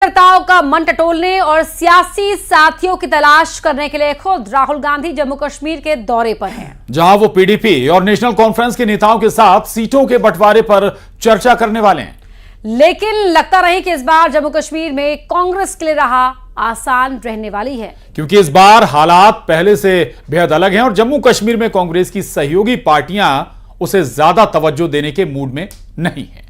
कार्यकर्ताओं का मन टटोलने और सियासी साथियों की तलाश करने के लिए खुद राहुल गांधी जम्मू कश्मीर के दौरे पर हैं, जहां वो पीडीपी और नेशनल कॉन्फ्रेंस के नेताओं के साथ सीटों के बंटवारे पर चर्चा करने वाले हैं। लेकिन लगता नहीं कि इस बार जम्मू कश्मीर में कांग्रेस के लिए रहा आसान रहने वाली है, क्योंकि इस बार हालात पहले से बेहद अलग हैं और जम्मू कश्मीर में कांग्रेस की सहयोगी पार्टियां उसे ज्यादा तवज्जो देने के मूड में नहीं है।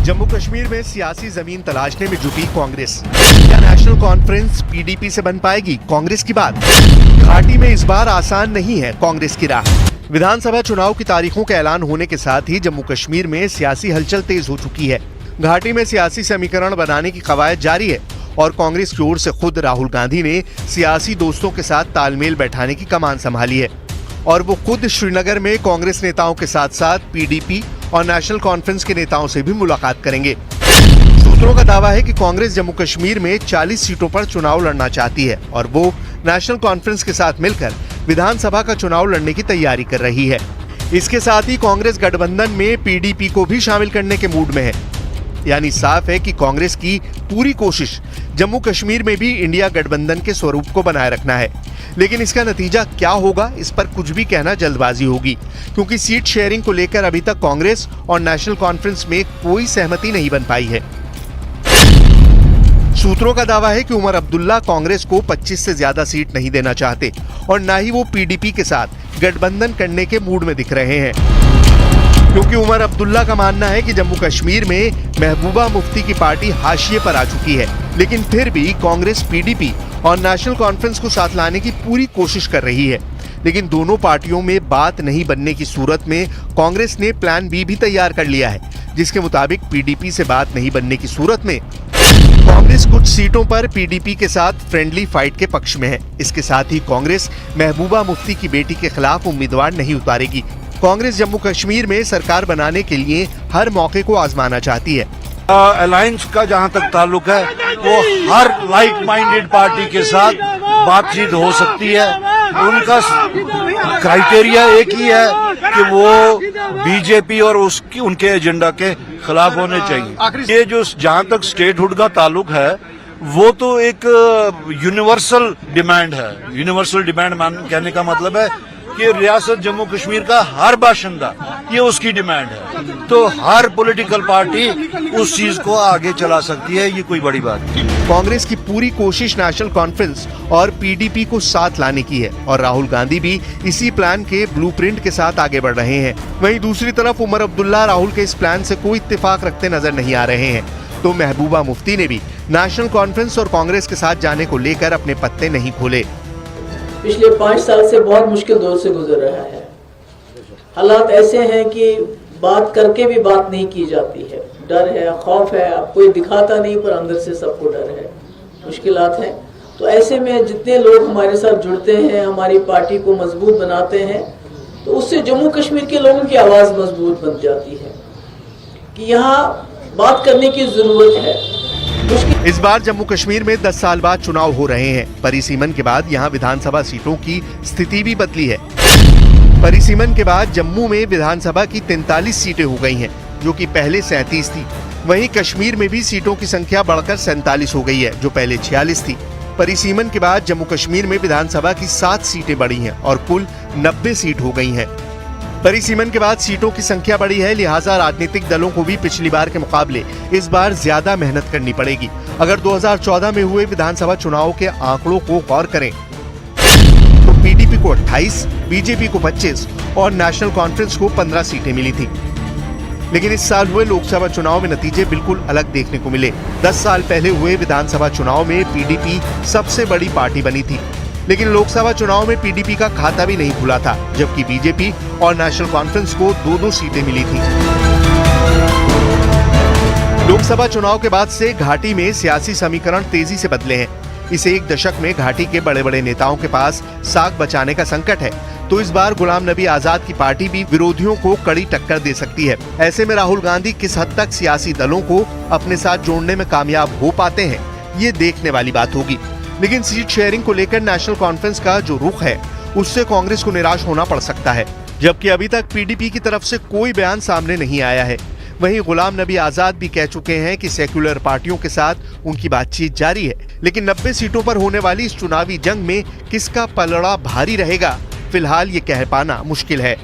जम्मू कश्मीर में सियासी जमीन तलाशने में जुटी कांग्रेस। क्या नेशनल कॉन्फ्रेंस पीडीपी से बन पाएगी कांग्रेस की बात? घाटी में इस बार आसान नहीं है कांग्रेस की राह। विधानसभा चुनाव की तारीखों का ऐलान होने के साथ ही जम्मू कश्मीर में सियासी हलचल तेज हो चुकी है। घाटी में सियासी समीकरण बनाने की कवायद जारी है और कांग्रेस की ओर से खुद राहुल गांधी ने सियासी दोस्तों के साथ तालमेल बैठाने की कमान संभाली है और वो खुद श्रीनगर में कांग्रेस नेताओं के साथ साथ पीडीपी और नेशनल कॉन्फ्रेंस के नेताओं से भी मुलाकात करेंगे। सूत्रों का दावा है कि कांग्रेस जम्मू कश्मीर में 40 सीटों पर चुनाव लड़ना चाहती है और वो नेशनल कॉन्फ्रेंस के साथ मिलकर विधानसभा का चुनाव लड़ने की तैयारी कर रही है। इसके साथ ही कांग्रेस गठबंधन में पीडीपी को भी शामिल करने के मूड में है। यानी साफ है कि कांग्रेस की पूरी कोशिश जम्मू कश्मीर में भी इंडिया गठबंधन के स्वरूप को बनाए रखना है। लेकिन इसका नतीजा क्या होगा, इस पर कुछ भी कहना जल्दबाजी होगी, क्योंकि सीट शेयरिंग को लेकर अभी तक कांग्रेस और नेशनल कॉन्फ्रेंस में कोई सहमति नहीं बन पाई है। सूत्रों का दावा है कि उमर अब्दुल्ला कांग्रेस को 25 से ज्यादा सीट नहीं देना चाहते और न ही वो पीडीपी के साथ गठबंधन करने के मूड में दिख रहे हैं, क्योंकि उमर अब्दुल्ला का मानना है कि जम्मू कश्मीर में महबूबा मुफ्ती की पार्टी हाशिए पर आ चुकी है। लेकिन फिर भी कांग्रेस पीडीपी और नेशनल कॉन्फ्रेंस को साथ लाने की पूरी कोशिश कर रही है। लेकिन दोनों पार्टियों में बात नहीं बनने की सूरत में कांग्रेस ने प्लान बी भी तैयार कर लिया है, जिसके मुताबिक पीडीपी से बात नहीं बनने की सूरत में कांग्रेस कुछ सीटों पर पीडीपी के साथ फ्रेंडली फाइट के पक्ष में है। इसके साथ ही कांग्रेस महबूबा मुफ्ती की बेटी के खिलाफ उम्मीदवार नहीं उतारेगी। कांग्रेस जम्मू कश्मीर में सरकार बनाने के लिए हर मौके को आजमाना चाहती है। अलायंस का जहां तक ताल्लुक है, वो हर लाइक माइंडेड पार्टी के साथ बातचीत हो सकती है। उनका क्राइटेरिया एक ही है कि वो बीजेपी और उनके एजेंडा के खिलाफ होने चाहिए। ये जो जहां तक स्टेटहुड का ताल्लुक है, वो तो एक यूनिवर्सल डिमांड है। यूनिवर्सल डिमांड कहने का मतलब है कि रियासत जम्मू कश्मीर का हर बाशिंदा, ये उसकी डिमांड है। तो हर पॉलिटिकल पार्टी उस चीज को आगे चला सकती है, ये कोई बड़ी बात नहीं। कांग्रेस की पूरी कोशिश नेशनल कॉन्फ्रेंस और पीडीपी को साथ लाने की है और राहुल गांधी भी इसी प्लान के ब्लूप्रिंट के साथ आगे बढ़ रहे हैं। वहीं दूसरी तरफ उमर अब्दुल्ला राहुल के इस प्लान से कोई इत्तेफाक रखते नजर नहीं आ रहे हैं। तो महबूबा मुफ्ती ने भी नेशनल कॉन्फ्रेंस और कांग्रेस के साथ जाने को लेकर अपने पत्ते नहीं खोले। पिछले 5 साल से बहुत मुश्किल दौर से गुजर रहा है। हालात ऐसे हैं कि बात करके भी बात नहीं की जाती है। डर है, खौफ है, कोई दिखाता नहीं पर अंदर से सबको डर है, मुश्किलात हैं। तो ऐसे में जितने लोग हमारे साथ जुड़ते हैं, हमारी पार्टी को मजबूत बनाते हैं, तो उससे जम्मू कश्मीर के लोगों की आवाज़ मजबूत बन जाती है कि यहाँ बात करने की जरूरत है। इस बार जम्मू कश्मीर में 10 साल बाद चुनाव हो रहे हैं। परिसीमन के बाद यहाँ विधानसभा सीटों की स्थिति भी बदली है। परिसीमन के बाद जम्मू में विधानसभा की 43 सीटें हो गई हैं, जो कि पहले 37 थी। वहीं कश्मीर में भी सीटों की संख्या बढ़कर 47 हो गई है, जो पहले 46 थी। परिसीमन के बाद जम्मू कश्मीर में विधानसभा की 7 सीटें बढ़ी हैं और कुल 90 सीट हो गई हैं। परिसीमन के बाद सीटों की संख्या बढ़ी है, लिहाजा राजनीतिक दलों को भी पिछली बार के मुकाबले इस बार ज्यादा मेहनत करनी पड़ेगी। अगर 2014 में हुए विधानसभा चुनाव के आंकड़ों को गौर करें तो पीडीपी को 28, बीजेपी को 25 और नेशनल कॉन्फ्रेंस को 15 सीटें मिली थी। लेकिन इस साल हुए लोकसभा चुनाव में नतीजे बिल्कुल अलग देखने को मिले। 10 साल पहले हुए विधानसभा चुनाव में पीडीपी सबसे बड़ी पार्टी बनी थी, लेकिन लोकसभा चुनाव में पीडीपी का खाता भी नहीं खुला था, जबकि बीजेपी और नेशनल कॉन्फ्रेंस को 2-2 सीटें मिली थी। लोकसभा चुनाव के बाद से घाटी में सियासी समीकरण तेजी से बदले हैं। इस एक दशक में घाटी के बड़े बड़े नेताओं के पास साख बचाने का संकट है, तो इस बार गुलाम नबी आजाद की पार्टी भी विरोधियों को कड़ी टक्कर दे सकती है। ऐसे में राहुल गांधी किस हद तक सियासी दलों को अपने साथ जोड़ने में कामयाब हो पाते हैं, ये देखने वाली बात होगी। लेकिन सीट शेयरिंग को लेकर नेशनल कॉन्फ्रेंस का जो रुख है, उससे कांग्रेस को निराश होना पड़ सकता है। जबकि अभी तक पीडीपी की तरफ से कोई बयान सामने नहीं आया है। वहीं गुलाम नबी आजाद भी कह चुके हैं कि सेक्युलर पार्टियों के साथ उनकी बातचीत जारी है, लेकिन 90 सीटों पर होने वाली इस चुनावी जंग में किसका पलड़ा भारी रहेगा, फिलहाल ये कह पाना मुश्किल है।